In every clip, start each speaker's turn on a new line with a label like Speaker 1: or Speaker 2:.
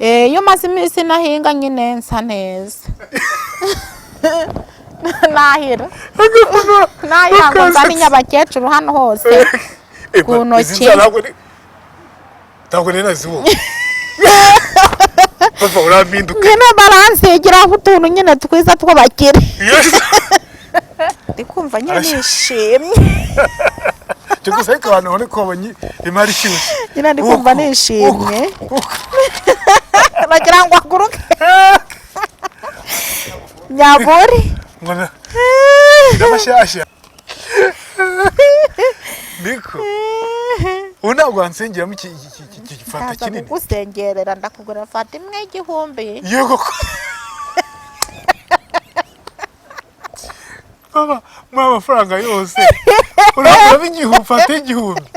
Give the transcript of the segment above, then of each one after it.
Speaker 1: Iyo maze iminsi nahinga nyine nsa neza. Nahira ngo nzane nyabakecuru hano hose ku ntoki.
Speaker 2: Ntabwo nari nazibonye. Papa urampinduka.
Speaker 1: Nyine baransigiraho utuntu nyine twiza tw'abakire. Ndi kumva nyine nishimye.
Speaker 2: Gusa ariko abantu ubona ko babonye imari ishyushye.
Speaker 1: Nyine ndi kumva nishimye. Bagira ngo aguruke. Nyaburi.
Speaker 2: Ndamashyashya. Niko. Ntabwo wansengeramo iki gifata kinini.
Speaker 1: Ndagusengerera ndakugura fata imwe y'igihumbi.
Speaker 2: Yego. Baba, amafaranga yose. Urabona igihumbi fata igihumbi.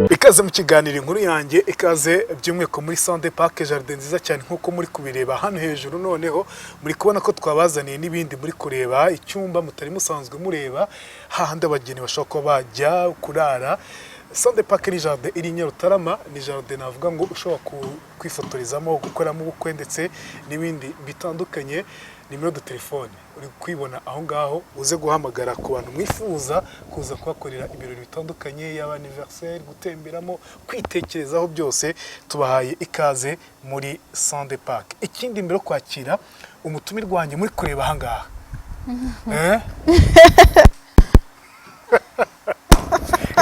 Speaker 2: Ikaze mu kiganiro inkuru yanjye, ikaze by'umweko muri Sunday Park Jardin nziza cyane nkuko muri kubireba hano hejuru. Noneho muri kubona ko twabazaniye n'ibindi muri kureba icyumba mutari musanzwe mureba hahandi abageni bashobora kuba bajya kurara. Sunday Park ni jardin iri Nyarutarama, ni jardin navuga ngo ushobora kwifotorezamo, gukoramo ubukwe ndetse n'ibindi bitandukanye. Nimero de telefone uri kwibona aho ngaho, uze guhamagara ku bantu mwifuza kuza kubakorera ibirori bitandukanye, yaba anniversaire, gutemberamo, kwitekerezaho, byose tubahaye ikaze muri Sunday Park. Ikindi mbere kwakira umutumirwa wanjye muri kureba aha ngaha.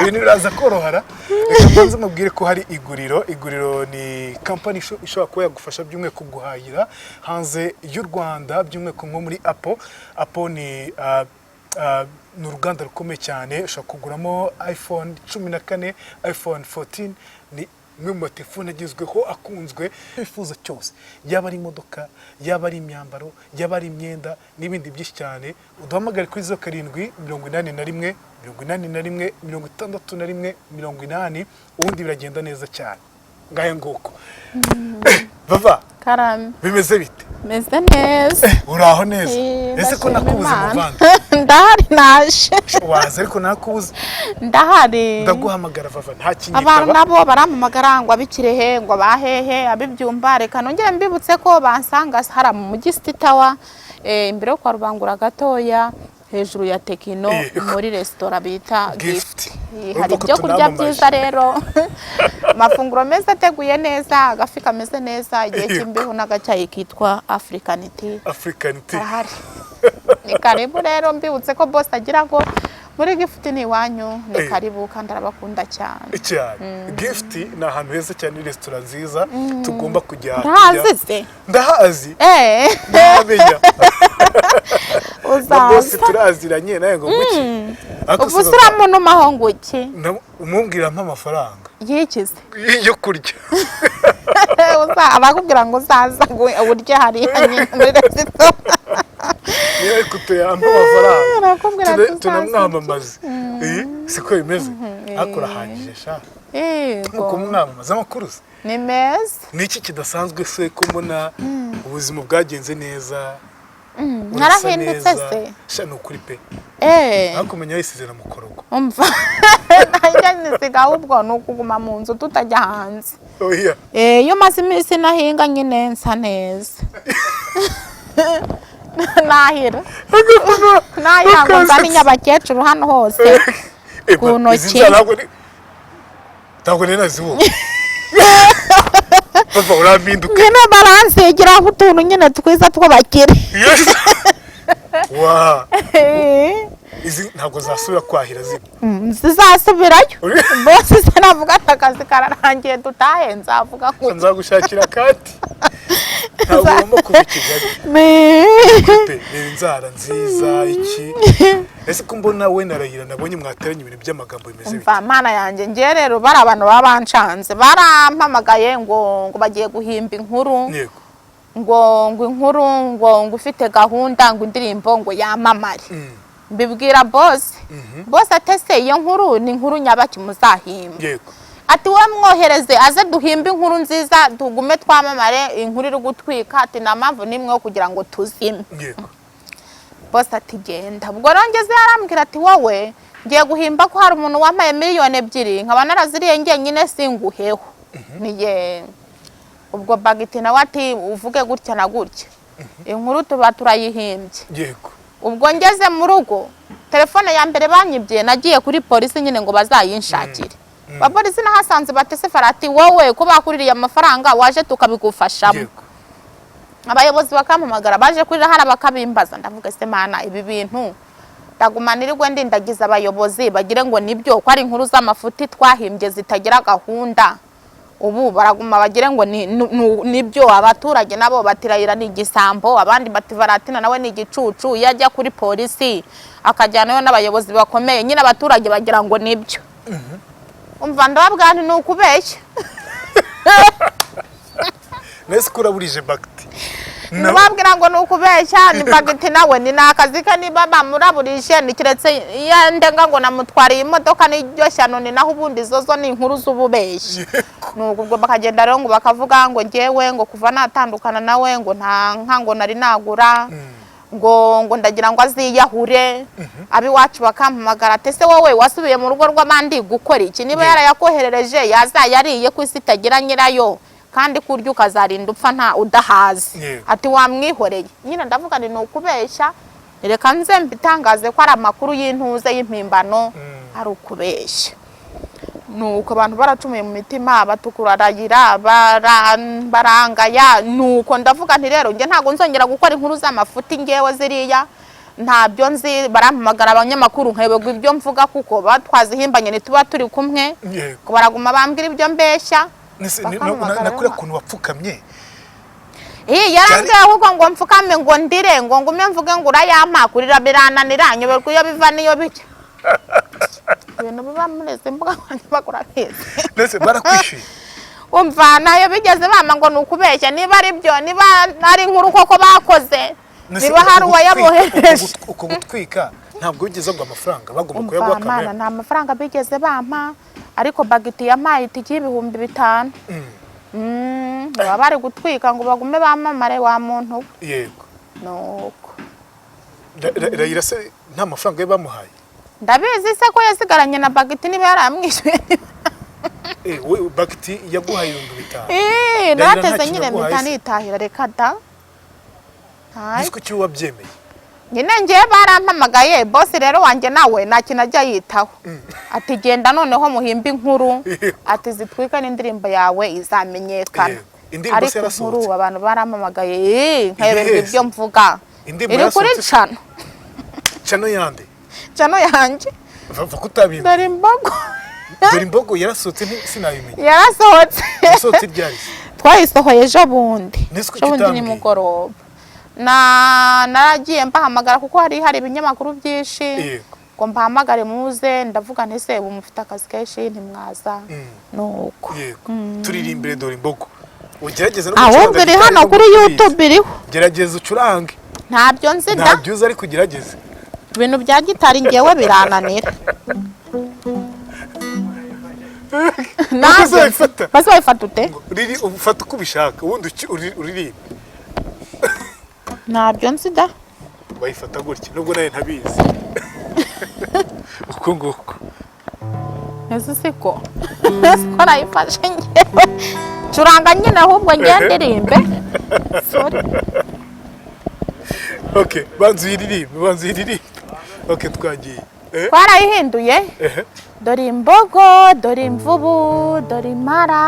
Speaker 2: Ibintu biraza korohara. Reka mbanze mubwire ko hari iguriro. Iguriro ni company ishobora kuba yagufasha by'umweko guhahira hanze y'u Rwanda, by'umweko nko muri Apple ni uruganda rukomeye cyane. Ushobora kuguramo iPhone 14, iPhone 14, ni imwe mu matelefone agezweho akunzwe. Wifuza cyose, yaba ari imodoka, yaba ari imyambaro, yaba ari imyenda n'ibindi byinshi cyane, uduhamagare kuri 0781 81 61 80, ubundi biragenda neza cyane. Ngaye nguko. Bava,
Speaker 1: Karame.
Speaker 2: Bimeze bite?
Speaker 1: Meze neza.
Speaker 2: Uraho neza? Ese ko nakubuze muvanga?
Speaker 1: Ndahari naje.
Speaker 2: Waza ariko nakubuze.
Speaker 1: Ndahari.
Speaker 2: Ndaguhamagara Vava, nta kinyitaba.
Speaker 1: Abantu nabo barampamagara ngo abikirehe ngo bahehe abibyumba. Reka nongere mbibutse ko bansanga hara mu Mujyi City Tower, imbere yo kwa Rubangura gatoya, hejuru ya Tekino, muri restaurant bita Gift. Hari ibyo kurya byiza rero. Amafunguro meza ateguye neza, agafi kameze neza, igihe cy'imbeho n'agacyayi kitwa African Tea. Ahari. Ni karibu rero, mbibutse ko boss agira ngo muri Gift ni wanyu, ni karibu kandi arabakunda cyane.
Speaker 2: Gift ni ahantu heza cyane, restaurant nziza tugomba kujya. Ndahazi. Ndamenya. Bose turaziranye naye ngo guki.
Speaker 1: Ubusura muntu mahonguki.
Speaker 2: Umumbwira amafaranga.
Speaker 1: Yikize.
Speaker 2: Yo kurya.
Speaker 1: Abakubwira ngo uzaza uburyo hari muri restaurant.
Speaker 2: Niyo kutuya amafaranga. Tunamwamamaza. Siko bimeze. Akora hangije sha. Nuko mwamamaza amakuru.
Speaker 1: Ni meza.
Speaker 2: Niki kidasanzwe se ko mbona ubuzima bwagenze neza.
Speaker 1: Narahindutse se.
Speaker 2: Sha nukuri pe. Nakumenya yisizera mu korogo.
Speaker 1: Umva. Nanjye nsigaho ubwo nukuguma mu nzu tutajya hanze.
Speaker 2: Oya.
Speaker 1: Iyo maze iminsi nahinga nyine nsa neza. Nahira ngo nzane nyabakecuru hano hose ku ntoki.
Speaker 2: Ntabwo nari nazibonye. Papa urampinduka.
Speaker 1: Nyine baransigiraho utuntu nyine twiza tw'abakire.
Speaker 2: Wow. Izi ntabwo zasubira kwahira ziba.
Speaker 1: Zizasubirayo. Bose se navuga akazi kararangiye dutahe, nzavuga ko
Speaker 2: nzagushakira kandi. Ntabwo ugomba kuva i Kigali. Ni inzara nziza iki. Ese ko mbona we narahira nabonye mwateranye ibintu by'amagambo bimeze bite?
Speaker 1: Mva mana yanjye, ngiye rero bari abantu babancanze barampamagaye ngo bagiye guhimba inkuru.
Speaker 2: Yego.
Speaker 1: Ngo inkuru ngo ufite gahunda ngo indirimbo ngo yamamare. Mbibwira boss. Boss atese iyo nkuru ni inkuru nyabaki muzahimba.
Speaker 2: Yego.
Speaker 1: ati we mwohereze aze duhimbe inkuru nziza tugume twamamare inkuru iri gutwika ati nta mpamvu nimwe yo kugira ngo tuzime bose ati genda ubwo rongeze yarambwira ati wowe ngiye guhimba ko hari umuntu wampaye 2,000,000 nkaba naraziriye ngenyine singuheho niye ubwo bagiti nawe ati uvuge gutya na gutya inkuru tuba turayihimbye
Speaker 2: yego
Speaker 1: ubwo ngeze mu rugo telefone ya mbere banyibye nagiye kuri polisi nyine ngo bazayinshakire abapolisi nahasanze batese farati wowe ko bakuririye amafaranga waje tukabigufashamo abayobozi bakampamagara baje kuri hara bakabimbaza ndavuga se mana ibi bintu ndagumanirwe ndindagiza abayobozi bagire ngo nibyo ko ari inkuru z'amafuti twahimbye zitagira gahunda ubu baraguma bagire ngo nibyo abaturage nabo batirayira ni igisambo abandi bativaratina nawe ni igicucu yajya kuri polisi akajyanayo n'abayobozi bakomeye nyine abaturage bagira ngo nibyo umva ndababwira nti nukubeshya
Speaker 2: nese kuraburije bagiti
Speaker 1: nababwira ngo nukubeshya ni bagiti nawe ni nakazi ke niba bamuraburije nikiretse yandenga ngo namutwariye imodoka n'iryo shyano ni naho ubundi zozo ni inkuru z'ububeshyi nuko bakagenda rero ngo bakavuga ngo ngewe ngo kuva natandukana nawe ngo nta nkango nari nagura ngo ndagira ngo aziyahure abi wacu bakampamagara tese wowe wasubiye mu rugo rw'abandi gukora iki niba yarayakoherereje yazayariye ku isi tagira nyirayo kandi kurya ukazarinda upfa nta udahazi ati wamwihoreye nyine ndavuga ni ukubeshya reka nze mbitangaze ko ari amakuru y'intuze y'impimbano ari ukubeshya nuko abantu baracumuye mu mitima batukuraragira barangaya nuko ndavuga nti rero nge ntago nzongera gukora inkuru z'amafuti ngewe ziriya ntabyo nzi barampamagara abanyamakuru nkayobegwa ibyo mvuga kuko batwazihimbanye nituba turi kumwe baraguma bambwira ibyo mbeshya
Speaker 2: nakure kuntu wapfukamye
Speaker 1: yarambwira ahubwo ngo mfukame ngo ndire ngo ngume mvuge ngo urayampa kurira birananira nyoberwa iyo biva niyo bijya ibintu biba mureze mbuga bakora neza
Speaker 2: nese barakwishyuye
Speaker 1: umva nayo bigeze bama ngo nukubeshya niba ari byo niba ari inkuru koko bakoze niba hari uwayabohereje
Speaker 2: uko gutwika ntabwo bigeze ngo amafaranga bagomba kuyaguha kamera
Speaker 1: nta mafaranga bigeze bampa ariko bagiti yampaye itiki y'ibihumbi 5 baba bari gutwika ngo bagume bamamare wa muntu
Speaker 2: yego
Speaker 1: nuko
Speaker 2: rayira se nta mafaranga ye bamuhaye
Speaker 1: ndabizi se ko yasigaranye na bagiti niba yaramwishyuye
Speaker 2: we bagiti yaguhaye 5,000
Speaker 1: nateze nyine mpita nitahira reka da
Speaker 2: niko cyo wabyemeye
Speaker 1: nyine ngiye barampamagaye boss rero wanjye nawe nta kintu ajya yitaho ati genda noneho muhimba inkuru ati zitwika n'indirimbo yawe izamenyekana ariko inkuru abantu barampamagaye nkayoberwa ibyo mvuga iri kuri
Speaker 2: cano yande
Speaker 1: cano yanjye
Speaker 2: vava kutabimba dore imbogo yarasohotse sinayimenya yarasohotse ryari
Speaker 1: twayisohoye ejo bundi nimugoroba naragiye mbahamagara kuko hari ibinyamakuru byinshi ngo mbahamagare muze ndavuga nti se mufite akazi kenshi ntimwaza nuko
Speaker 2: turirimbire dore imbogo ugerageza no
Speaker 1: ahubwo iri hano kuri YouTube iriho
Speaker 2: gerageza ucurange
Speaker 1: ntabyo nzi da
Speaker 2: ntabyo uzi ariko gerageza
Speaker 1: ibintu bya gitari ngewe birananira bazabifata ute
Speaker 2: ufata uko ubishaka ubundi uririmba
Speaker 1: ntabyo nzi da
Speaker 2: bayifata gutya nubwo nawe ntabizi uko nguko
Speaker 1: ese siko nayifashe ngewe curanga nyine ahubwo ngendirimbe sorry
Speaker 2: okay banzu yiririmbe okay twagiye
Speaker 1: twarayihinduye dore imbogo dore imvubu dore impara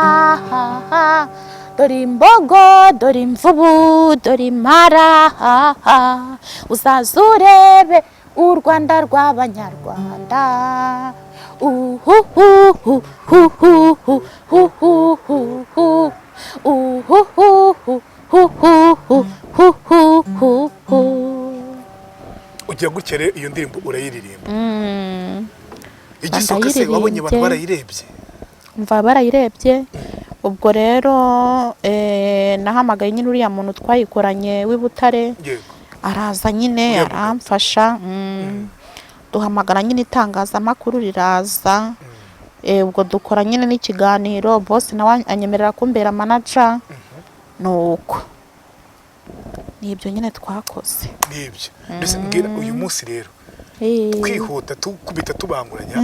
Speaker 1: dore imbogo dore imvubu dore impara uzaza urebe u Rwanda rw'abanyarwanda
Speaker 2: ujya gutya rero iyo ndirimbo urayiririmba igisoka se wabonye abantu barayirebye
Speaker 1: mva barayirebye ubwo rero nahamagaye nyine uriya muntu twayikoranye w'Ibutare araza nyine aramfasha duhamagara nyine itangazamakuru riraza ubwo dukora nyine n'ikiganiro boss nawe anyemerera kumbera manager nuko nibyo nyine twakoze
Speaker 2: nibyo mbese mbwira uyu munsi rero kwihuta tukubita tubanguranya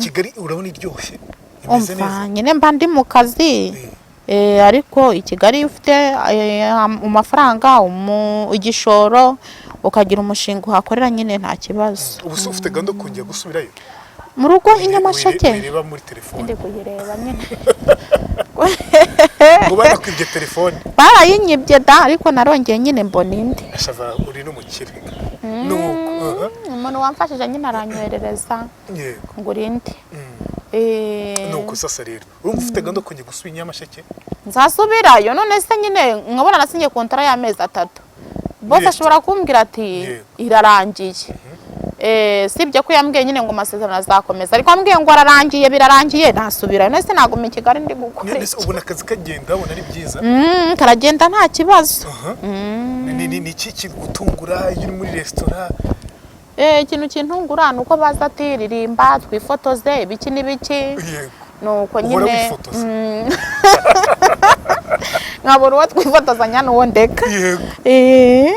Speaker 2: Kigali urabona iryoshye imeze neza
Speaker 1: nyine mba ndi mu kazi ariko i Kigali ufite amafaranga igishoro ukagira umushinga uhakorera nyine nta kibazo
Speaker 2: ubu se ufite gahunda kongera gusubirayo
Speaker 1: mu rugo i Nyamasheke
Speaker 2: ureba muri telefone
Speaker 1: ndi kuyireba nyine
Speaker 2: ngo barakwibye telefone
Speaker 1: barayinyibye da ariko narongeye nyine mbona indi
Speaker 2: ashava uri n'umukire nuko
Speaker 1: umuntu wamfashije nyine aranyoherereza ngo urinde
Speaker 2: nuko sasa rero urumva ufite gahunda kongera gusubira i Nyamasheke
Speaker 1: nzasubirayo none se nyine nkabona nasinye kontara y'amezi 3 boss ashobora kumbwira ati irarangiye sibyo ko yambwiye nyine ngo amasezerano azakomeza ariko ambwiye ngo ararangiye birarangiye nasubirayo nese naguma i Kigali ndi gukora
Speaker 2: nese ubona akazi kagenda ubona ari byiza
Speaker 1: karagenda nta kibazo
Speaker 2: ni iki kigutungura iyo uri muri restaurant
Speaker 1: ikintu kintungura nuko baza ati ririmba twifotoze ibiki n'ibiki nuko nyine nkabura uwo twifotozanya n'uwo ndeka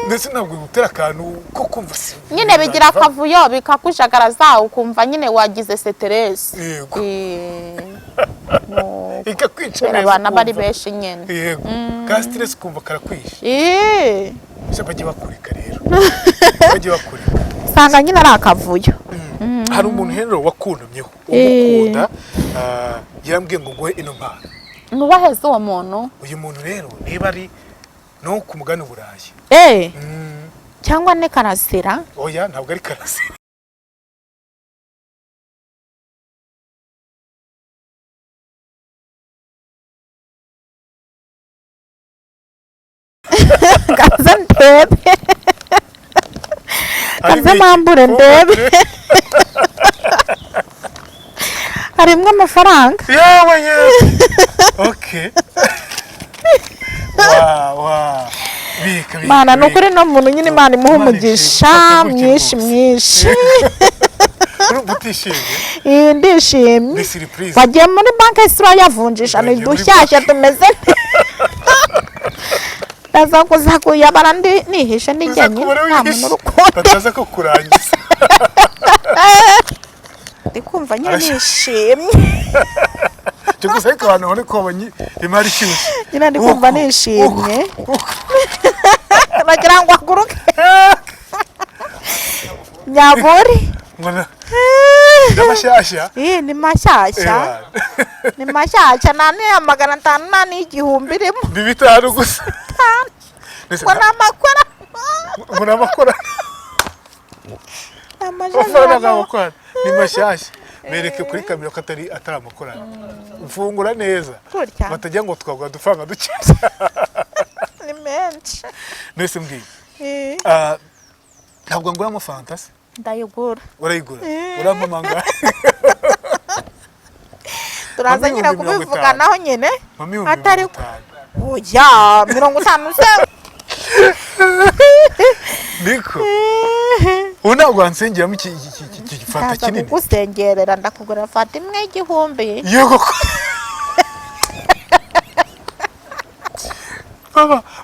Speaker 2: ndetse ntabwo gutera akantu ko kumva si
Speaker 1: nyine bigira akavuyo bikakujagaraza ukumva nyine wagize stress
Speaker 2: ikakwica
Speaker 1: abana bari benshi nyine
Speaker 2: yego ka stress kumva karakwishe se bajye bakureka rero bajye bakureka
Speaker 1: sanga nyine ari akavuyo
Speaker 2: hari umuntu rero wakuntumyeho umukunda yambwiye ngo nguhe ino mpano
Speaker 1: nubaheze uwo muntu
Speaker 2: uyu muntu rero niba ari no ku mugani Burayi
Speaker 1: cyangwa ne Karasira
Speaker 2: oya ntabwo ari Karasira
Speaker 1: kaza ndebe kaza mambure ndebe harimwe amafaranga
Speaker 2: yewe okay wa bika
Speaker 1: mana nukuri no muntu nyine Imana imuha umugisha mwinshi
Speaker 2: urubutishimye
Speaker 1: ndishimye
Speaker 2: surprise
Speaker 1: wagiye muri banki Isura yavunjisha ni dushyashya tumeze ndaza kuza kuyabara nihishe nijyanye nta muntu urukundo
Speaker 2: bataza ko kurangiza
Speaker 1: ndikumva nyine nishimye
Speaker 2: cyugusa ariko abantu bone ko babonye imari cyose
Speaker 1: nyine ndikumva nishimye bagira ngo aguruke nyaburi
Speaker 2: ngona Namashyashya
Speaker 1: ni mashyashya ni mashyashya nane ya 500 nane igihumbi rimo
Speaker 2: bibitaro gusa
Speaker 1: ngona makora
Speaker 2: amajana ni mashyashya bereke kuri kamera ko atari amakorana ufungura neza batajya ngo twagwa dufanga dukiza
Speaker 1: ni menshi
Speaker 2: nese mbwiye ntabwo ngura amafantasi
Speaker 1: ndayigura
Speaker 2: urayigura uramamanga
Speaker 1: turaza nyine kubivuganaho nyine
Speaker 2: atari
Speaker 1: oya 50 se
Speaker 2: niko una gwansengeramo iki gifata kinini
Speaker 1: gusengerera ndakugura fata imwe igihumbi
Speaker 2: yego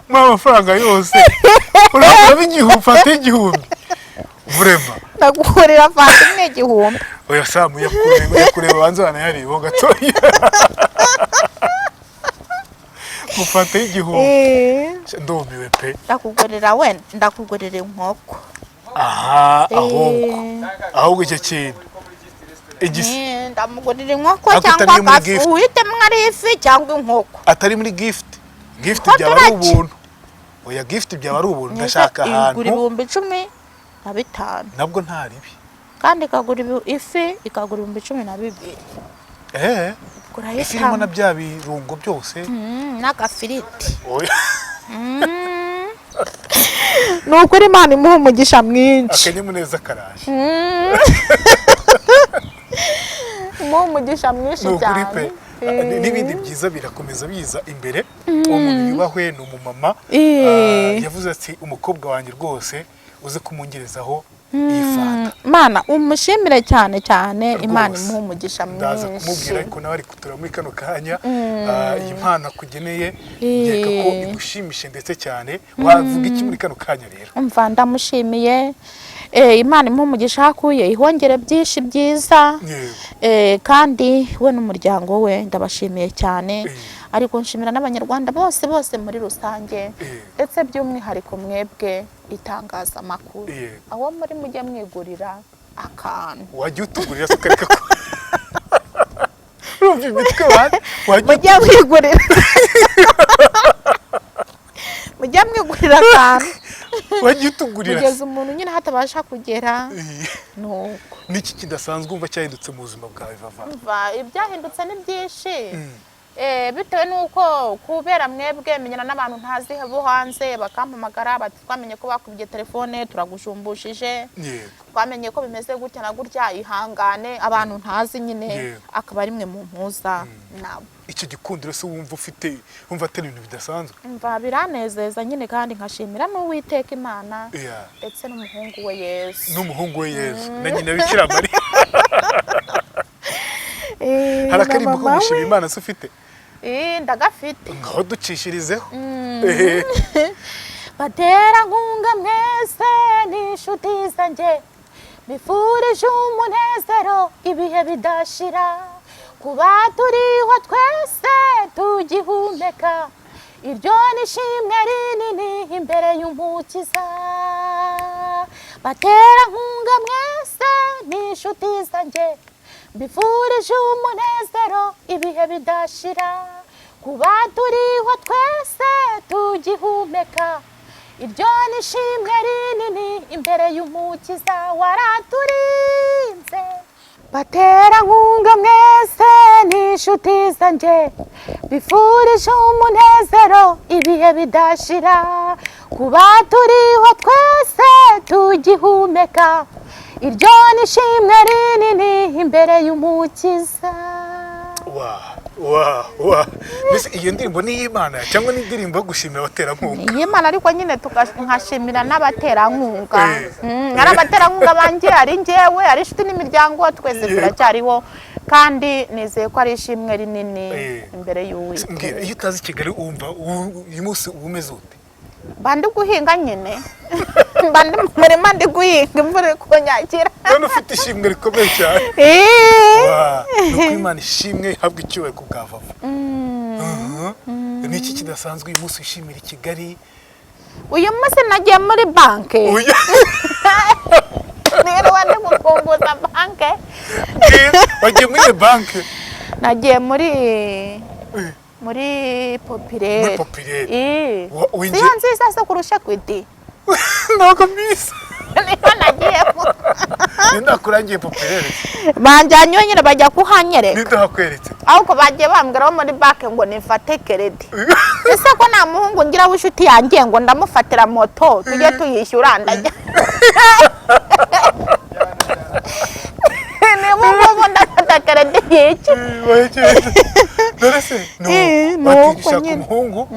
Speaker 2: mama faranga yose urabona igihumbi fata igihumbi vrema
Speaker 1: ndagurira fata imwe igihumbi
Speaker 2: oya samu yakureba banze banayareba gatoya mufata igihumbi ndumiwe pe
Speaker 1: ndakugurira inkoko
Speaker 2: aha ahubwo icyo kintu
Speaker 1: ndamugurira inkoko cyangwa agafu uhitemo ari ifi cyangwa inkoko
Speaker 2: atari muri gift byaba ari ubuntu oya gift byaba ari ubuntu ndashaka ahantu
Speaker 1: igura 15
Speaker 2: nabwo nta ribi
Speaker 1: kandi ikagura ifi ikagura 12
Speaker 2: ifi irimo na bya birungo byose
Speaker 1: n'agafiriti
Speaker 2: oya
Speaker 1: nukuri Imana imuha umugisha mwinshi
Speaker 2: akanyamuneza karaje
Speaker 1: imuha umugisha mwinshi cyane
Speaker 2: n'ibindi byiza birakomeza biza imbere umuntu yubahwe ni umumama yavuze ati umukobwa wanjye rwose uze kumungerezaho iyi fanta.
Speaker 1: Mana umushimire cyane cyane,
Speaker 2: Rwose.
Speaker 1: Imana imuha umugisha
Speaker 2: ndaza
Speaker 1: mwinshi.
Speaker 2: kumubwira ariko nawe ari kutura muri kano kanya iyi mpano akugeneye nkeka ko igushimishe ndetse cyane. Wavuga iki muri kano kanya rero?
Speaker 1: Umva ndamushimiye, Imana imuha umugisha hakuye ihongere byinshi byiza, kandi we n'umuryango we ndabashimiye cyane, ariko nshimira n'abanyarwanda bose muri rusange, ndetse by'umwihariko mwebwe itangazamakuru, aho muri mujye mwigurira akantu.
Speaker 2: Wajya utugurira se ukareka ko urumva imitwe
Speaker 1: mujye mwigurira mujye mwigurira akantu,
Speaker 2: wajya utugurira
Speaker 1: kugeza umuntu nyine hatabasha kugera. Nuko
Speaker 2: niki kidasanzwe umva cyahindutse mu buzima bwawe Vava?
Speaker 1: ibyahindutse ni byinshi, bitewe nuko kubera mwebwe menyana n'abantu ntazi bo hanze bakampamagara bati twamenye ko bakubye telefone turagushumbishije, twamenye ko bimeze gutya na gutya, ihangane, abantu ntazi nyine akaba ari mwe mu mpuza nabo.
Speaker 2: Icyo gikundiro se wumva ufite, wumva atari ibintu bidasanzwe?
Speaker 1: Mva biranezeza nyine, kandi nkashimira n'Uwiteka Imana ndetse n'umuhungu we Yesu.
Speaker 2: N'umuhungu we Yesu na nyina Bikira Mariya. Hari akarimbo ko gushima Imana se ufite?
Speaker 1: Ndagafite.
Speaker 2: Ngaho ducishirizeho.
Speaker 1: Baterankunga mwese n'inshuti zanjye, bifurije umunezero ibihe bidashira, kuba turiho twese tugihumeka, iryo ni ishimwe rinini imbere y'Umukiza. Baterankunga mwese n'inshuti zanjye, bifurije umunezero ibihe bidashira, kuba turiho twese tugihumeka, iryo ni ishimwe rinini imbere y'Umukiza waraturinze. Baterankunga mwese n'inshuti zanjye, bifurije umunezero ibihe bidashira, kuba turiho twese tugihumeka, iryo ni ishimwe rinini imbere y'Umukiza.
Speaker 2: Mbese iyo ndirimbo ni iy'Imana cyangwa ni indirimbo yo gushimira abaterankunga?
Speaker 1: Ni iy'Imana, ariko nyine nkashimira n'abaterankunga. Ari abaterankunga banjye, ari njyewe, ari inshuti n'imiryango, twese turacyariho, kandi nizeye ko ari ishimwe rinini imbere y'Uwiteka.
Speaker 2: Mbwira, iyo utazi Kigali wumva uyu munsi uba umeze ute?
Speaker 1: Bandi guhinga nyine, bandi mu murima ndi guhinga, imvura iri kunyakira.
Speaker 2: None ufite ishimwe rikomeye cyane. Nuko Imana ishimwe ihabwa icyubahiro ku bwa Vava. Ni iki kidasanzwe uyu munsi wishimira Kigali?
Speaker 1: Uyu munsi nagiye muri banki. Niba wari gufunguza banki.
Speaker 2: Wagiye muri banki?
Speaker 1: Nagiye muri Popirere. Siyo nziza se kurusha Kwiti?
Speaker 2: Ntabwo mbizi.
Speaker 1: Niba nagiyemo.
Speaker 2: Ndakurangiye Popirere.
Speaker 1: Banjyanye nyine bajya kuhanyereka.
Speaker 2: Ndahakweretse.
Speaker 1: Ahubwo bagiye bambwira muri banki ngo nifate keredi. Ese ko nta muhungu ngira w'inshuti yanjye ngo ndamufatira moto tujye tuyishyura ndajya. Niba ndafata keredi y'iki?
Speaker 2: None se batigisha ku muhungu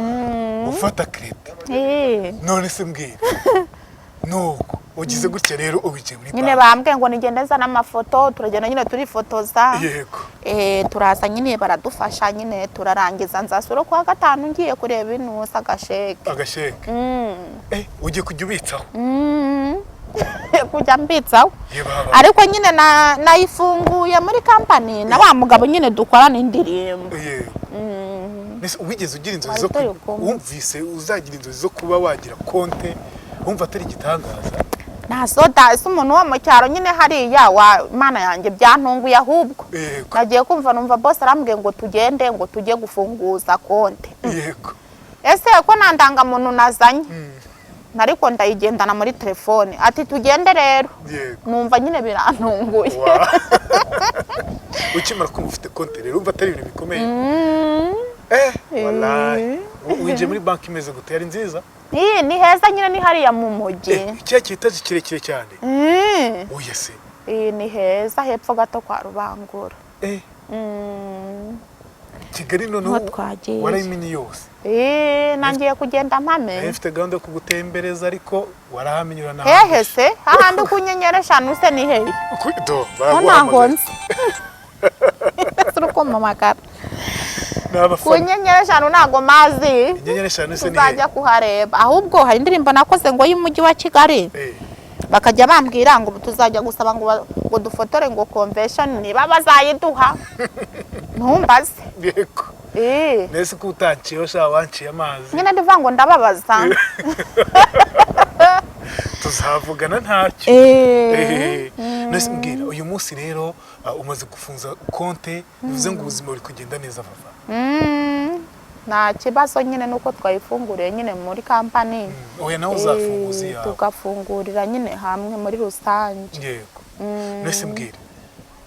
Speaker 2: ufata keredi. None se mbwira, nuko ugize gutya rero ubigiye muri banki.
Speaker 1: Nyine bambwiye ngo nigende nzana amafoto, turagenda nyine turifotoza. Turaza nyine baradufasha, nyine turarangiza, nzasura kuwa gatanu ngiye kureba inusa agasheke.
Speaker 2: Agasheke? Ugiye kujya ubitsaho?
Speaker 1: Kujya mbitsaho, ariko nyine nayifunguye muri kampani na wa mugabo nyine dukorana indirimbo.
Speaker 2: Wigeze ugira inzozi zo wumvise uzagira inzozi zo kuba wagira konte, wumva atari igitangaza?
Speaker 1: Nasoda ese umuntu wo mu cyaro nyine hariya wa Mana yanjye byantunguye, ahubwo nagiye kumva numva boss arambwiye ngo tugende ngo tujye gufunguza konte. Ese ko nandanga muntu nazanye, nariko ndayigendana muri telefone, ati tugende rero. Numva nyine birantunguye.
Speaker 2: Ukimara kumva ufite konte rero umva atari ibintu bikomeye? Wallahi. Winjiye muri banki imeze gute? Yari nziza?
Speaker 1: Ni heza nyine, ni hariya mu mujyi.
Speaker 2: Cya kitaje kirekire cyane? Oya se.
Speaker 1: Ni heza hepfo gato kwa Rubangura.
Speaker 2: Kigali noneho warayimenye yose.
Speaker 1: Nangiye kugenda mpame.
Speaker 2: Mfite gahunda yo kugutembereza ariko warahamenyura nawe.
Speaker 1: Hehe se hahandi kunyenyera 5 se ni hehe?
Speaker 2: Do
Speaker 1: baraguhamagaye. Suruko mamakara. Kunyenyera 5 nago mazi.
Speaker 2: Inyenyera 5 se ni hehe?
Speaker 1: Tuzajya kuhareba. Ahubwo hari indirimbo nakoze ngo y'umujyi wa Kigali. Bakajya bambwira ngo tuzajya gusaba ngo dufotore ngo convention niba bazayiduha. Ntumbaze.
Speaker 2: Yego. Nese kutanciye sha wanciye amazi.
Speaker 1: Nyine ndivuga ngo ndababaza.
Speaker 2: Tuzavugana ntacyo. Nese mbwira uyu munsi rero umaze gufunza konte bivuze ngo ubuzima buri kugenda neza vava.
Speaker 1: Nta kibazo nyine nuko twayifunguriye nyine muri company.
Speaker 2: Oya nawe uzafunguza yawe.
Speaker 1: Tugafungurira nyine hamwe muri rusange.
Speaker 2: Yego. Nese mbwira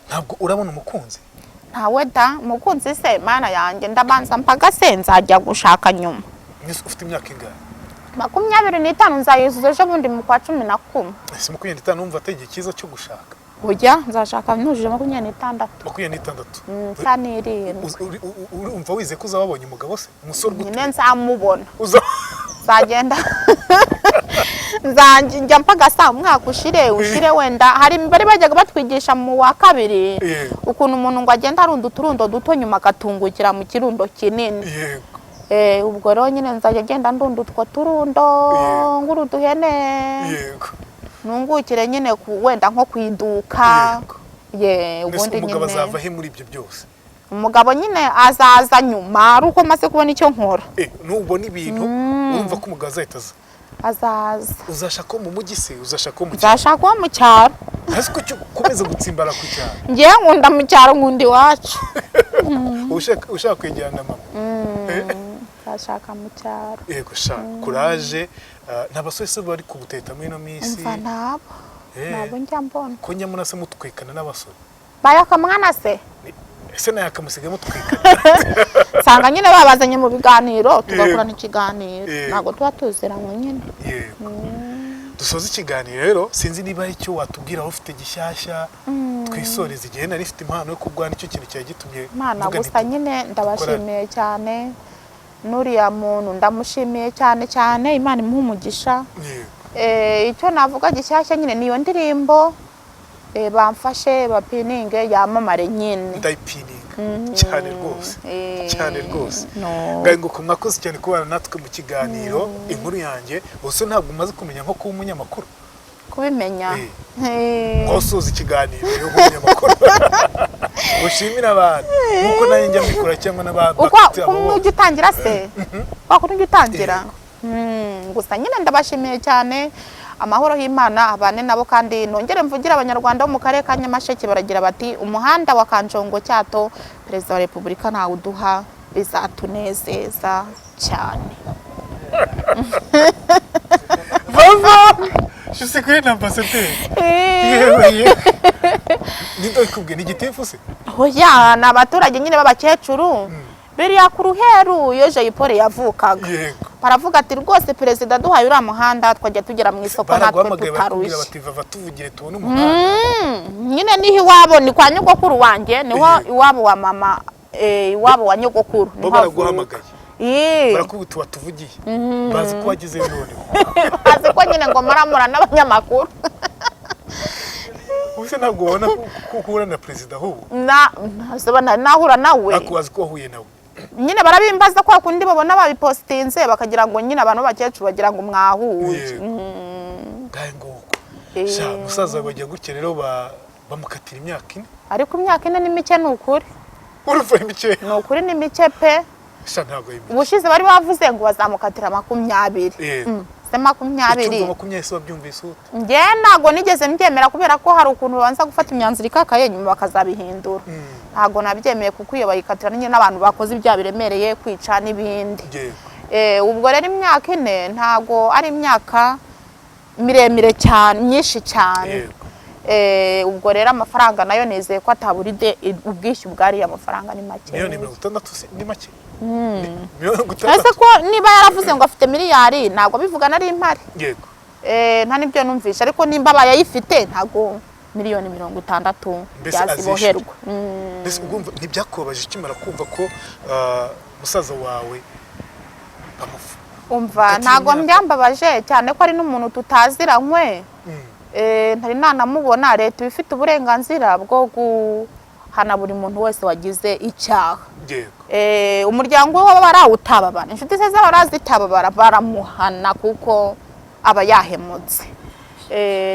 Speaker 2: ntabwo urabona umukunzi?
Speaker 1: Ntawe da mukunzi se mana yanjye ndabanza mpaga se nzajya gushaka nyuma.
Speaker 2: Nese ufite imyaka ingahe?
Speaker 1: 25 nzayuzuza ejo bundi mu kwa 11.
Speaker 2: Ese 25 umva atege kiza cyo gushaka.
Speaker 1: Ujya nzashaka nujuje 26.
Speaker 2: 26.
Speaker 1: Saniri.
Speaker 2: Umva wize ko uzababonye umugabo se umusore gute?
Speaker 1: Nyine nzamubona. Zagenda. Nzanjya mpaga sa umwaka ushire wenda hari bari bajyaga batwigisha mu wa kabiri ukuntu umuntu ngo agenda arunda uturundo duto nyuma gatungukira mu kirundo kinini.
Speaker 2: Yego.
Speaker 1: Ubwo rero nyine nzajya agenda ndunda utwo turundo nguruduhene.
Speaker 2: Yego.
Speaker 1: Nungukire nyine wenda nko kwiduka.
Speaker 2: Ubundi nyine umugabo azava he muri ibyo byose?
Speaker 1: Umugabo nyine azaza nyuma ari uko maze kubona icyo nkora.
Speaker 2: Nubona ibintu urumva ko umugabo azahitaza.
Speaker 1: Azaza.
Speaker 2: Uzashaka mu mujyi se uzashaka mu cyaro?
Speaker 1: Uzashaka mu cyaro.
Speaker 2: Hasi ko komeza gutsimbara ku cyaro.
Speaker 1: Ngiye nkunda mu cyaro ngundi wacu.
Speaker 2: Ushaka kwegerana na mama.
Speaker 1: Uzashaka mu cyaro.
Speaker 2: Yego sha courage n'abasore se bari kubuteta muri no minsi.
Speaker 1: Umva nabo njya mbona.
Speaker 2: Ko nyamuna se mutwikana n'abasore.
Speaker 1: Bayakamwana se?
Speaker 2: Ese naye akamusiga mutwikana.
Speaker 1: Sanga nyine babazanye mu biganiro tugakurana ikiganiro. Nago tuba tuziranywe nyine.
Speaker 2: Yego. Dusoza ikiganiro rero sinzi niba icyo watubwira ufite gishyashya twisoreza igihe nari ifite impano yo kubwana icyo kintu cyaje gitumye.
Speaker 1: Mana gusa nyine ndabashimiye cyane. Nuriya muntu ndamushimiye cyane Imana imuha umugisha. Icyo navuga gishyashya nyine niyo ndirimbo bamfashe bapininge yamamare nyine.
Speaker 2: Ndayipininga cyane rwose. Ngaye ngo mwakoze cyane kubana natwe mu kiganiro inkuru yanjye bose ntabwo umaze kumenya nko kuba umunyamakuru.
Speaker 1: Kubimenya.
Speaker 2: Ngosoza ikiganiro yo umunyamakuru. Ushimira abantu nkuko nayo njya mikora cyangwa n'abandi.
Speaker 1: Uko ujya utangira se? Wakuri ujya utangira? Gusa nyine ndabashimiye cyane. Amahoro y'Imana abane nabo kandi nongere mvugira abanyarwanda bo mu karere ka Nyamasheke baragira bati umuhanda wa Kanjongo cyato Perezida wa Repubulika ntawe uduha bizatunezeza cyane.
Speaker 2: Vava je sais que l'ambassadeur. Nido ikubwe n'igitefu se?
Speaker 1: Oya n'abaturage nyine babakecuru. Biriya ku ruheru iyo Jayipole yavukaga. Baravuga ati rwose perezida duhaye ura muhanda twajya tugera mu isoko natwe tukarushye.
Speaker 2: Bati vava tuvugire tubone umuhanda.
Speaker 1: Nyine niho iwabo ni kwa nyogokuru wanjye niho iwabo wa mama iwabo wa nyogokuru
Speaker 2: niho baraguhamagaye. Barakubita batuvugiye. Bazi ko wagize none.
Speaker 1: Bazi ko nyine ngo maramura n'abanyamakuru.
Speaker 2: Ubuse ntabwo ubona ko uhura na perezida ahubwo?
Speaker 1: Nahura nawe.
Speaker 2: Akubaza ko wahuye nawe.
Speaker 1: Nyine barabimbaza ko kundi babona babipostinze bakagira ngo nyine abantu bakecuru bagira ngo mwahuye.
Speaker 2: Gahe ngoko. Sha musaza bagiye gutya rero bamukatira imyaka 4.
Speaker 1: Ariko imyaka 4 ni mike n'ukuri.
Speaker 2: Urumva imike?
Speaker 1: N'ukuri ni mike pe.
Speaker 2: Sha ntabwo yimike.
Speaker 1: Ubushize bari bavuze ngo bazamukatira 20. Se 20.
Speaker 2: 20 wabyumvise ute?
Speaker 1: Nge ntago nigeze mbyemera kubera ko hari ukuntu banza gufata imyanzuro ikakaye nyuma bakazabihindura. Ntago nabyemeye kuko iyo bayikatira nyine n'abantu bakoze ibya biremereye kwica n'ibindi. Ubwo rero imyaka 4 ntago ari imyaka miremire cyane myinshi cyane. Ubwo rero amafaranga nayo nezeye ko ataburide ubwishyu bwari amafaranga ni make.
Speaker 2: Miliyoni 60 ni make.
Speaker 1: Ese ko niba yaravuze ngo afite miliyari ntago bivuga nari impari.
Speaker 2: Yego.
Speaker 1: Nta nibyo numvisha ariko nimba bayayifite ntago miliyoni 60
Speaker 2: Mbese
Speaker 1: yaziboherwa.
Speaker 2: mbese ugumva ntibyakubabaje ukimara kumva ko musaza wawe bamufa
Speaker 1: Umva ntago mbyambabaje cyane ko ari n'umuntu tutaziranywe. Ntari nanamubona. Leta ifite uburenganzira bwo guhana buri muntu wese wagize icyaha. Umuryango we barawutababara, inshuti ze z'abarazitababara baramuhana kuko aba yahemutse.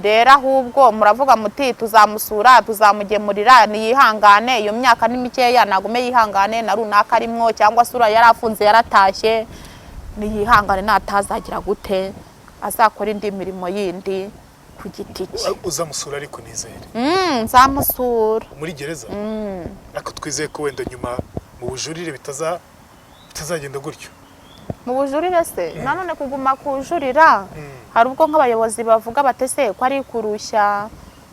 Speaker 1: Rero ahubwo muravuga muti tuzamusura tuzamugemurira niyihangane, iyo myaka ni mikeya nagume yihangane na runaka arimwo, cyangwa sura yarafunze yaratashye niyihangane natazagira gute azakora indi mirimo yindi ku giti cye.
Speaker 2: Uzamusura ariko nizere
Speaker 1: nzamusura
Speaker 2: muri gereza. Ariko twizeye ko wenda nyuma mu bujurire bitazagenda gutyo.
Speaker 1: Mu bujurire se nanone kuguma kujurira hari ubwo nk'abayobozi bavuga batese ko ari kurushya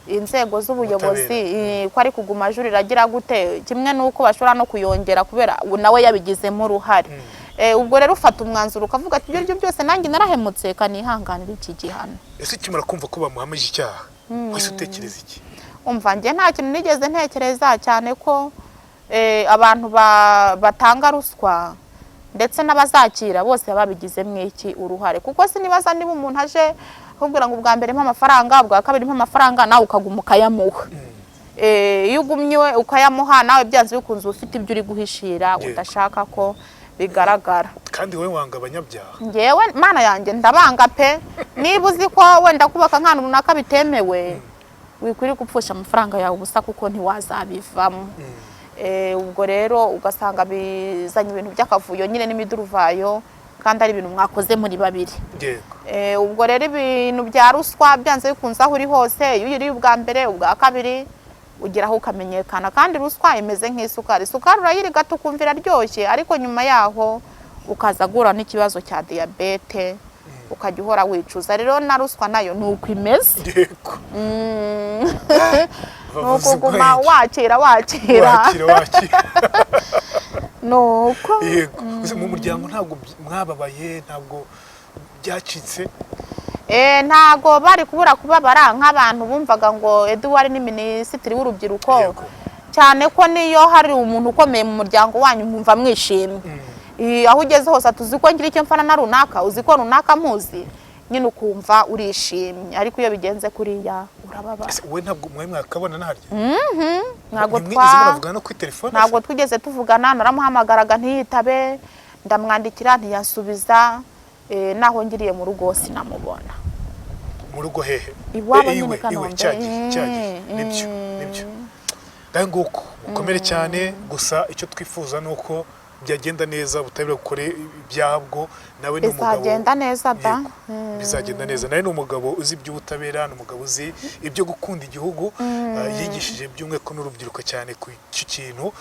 Speaker 1: inzego z'ubuyobozi, ko ari kuguma ajurira agira gute, kimwe nuko bashobora no kuyongera kubera nawe yabigizemo uruhare. Ubwo rero ufata umwanzuro ukavuga ati ibyo byose nanjye narahemutse kanihanganira iki gihano.
Speaker 2: Ese kimara kumva ko bamuhamije icyaha wese utekereza iki?
Speaker 1: Umva njye nta kintu nigeze ntekereza, cyane ko abantu batanga ruswa ndetse n'abazakira bose babigizemo iki uruhare, kuko sinibaza niba umuntu aje kubwira ngo ubwa mbere mpa amafaranga, ubwa kabiri mpa amafaranga, nawe ukaguma ukayamuha. Iyo ugumye ukayamuha nawe byanze bikunze ufite ibyo uri guhishira udashaka ko bigaragara.
Speaker 2: Kandi wowe wanga abanyabyaha?
Speaker 1: Ngewe mana yanjye ndabanga pe. Niba uzi ko wenda kubaka nk'ahantu runaka bitemewe wikwiri gupfusha amafaranga yawe ubusa kuko ntiwazabivamo. Ubwo rero ugasanga bizanye ibintu by'akavuyo nyine n'imiduruvayo kandi ari ibintu mwakoze muri babiri. Ubwo rero ibintu bya ruswa byanze bikunze aho uri hose, iyo uri ubwa mbere ubwa kabiri ugeraho ukamenyekana. Kandi ruswa imeze nk'isukari, isukari urayiriga tukumvira aryoshye, ariko nyuma yaho ukaza guhura n'ikibazo cya diyabete ukajya uhora wicuza. Rero na ruswa nayo nuko imeze. Nuko guma wakira nuko
Speaker 2: mu muryango ntabwo mwababaye, ntabwo byacitse?
Speaker 1: Ntago bari kubura kubabara nk'abantu bumvaga ngo Edouard ni minisitiri w'urubyiruko, cyane ko niyo hari umuntu ukomeye mu muryango wanyu mwumva mwishimye. Aho ugeze hose tuzi ko ngira icyo mfana na runaka, uzi ko runaka muzi, nyine ukumva urishimye. Ariko iyo bigenze kuriya urababara.
Speaker 2: Wowe ntabwo mwe mwakabona naharya?
Speaker 1: Ntabwo twigeze tuvugana, naramuhamagaraga ntiyitabe, ndamwandikira ntiyasubiza. Naho ngiriye mu rugo sinamubona.
Speaker 2: Mu rugo hehe?
Speaker 1: Iwabo nyine Kanombe.
Speaker 2: Nibyo. Kandi nguko ukomere cyane, gusa icyo twifuza nuko byagenda neza, butabira gukore ibyabwo. Nawe ni umugabo
Speaker 1: bizagenda neza da.
Speaker 2: Bizagenda neza. Nawe ni umugabo uzi iby'ubutabera, ni umugabo uzi ibyo gukunda igihugu, yigishije byumwe ko n'urubyiruko cyane ku icyo kintu.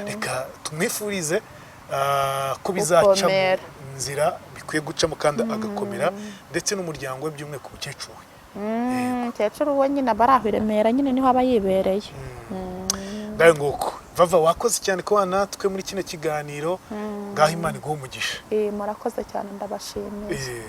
Speaker 2: Reka tumwifurize ko bizaca mu nzira bikwiye gucamo kandi agakomera, ndetse n'umuryango we byumwe ku mukecuru we.
Speaker 1: Mukecuru we nyine baraho i Remera, nyine niho aba yibereye.
Speaker 2: Ngaho nguko Vava, wakoze cyane ko natwe muri kino kiganiro. Ngaho Imana iguhe umugisha.
Speaker 1: Murakoze cyane, ndabashimiye.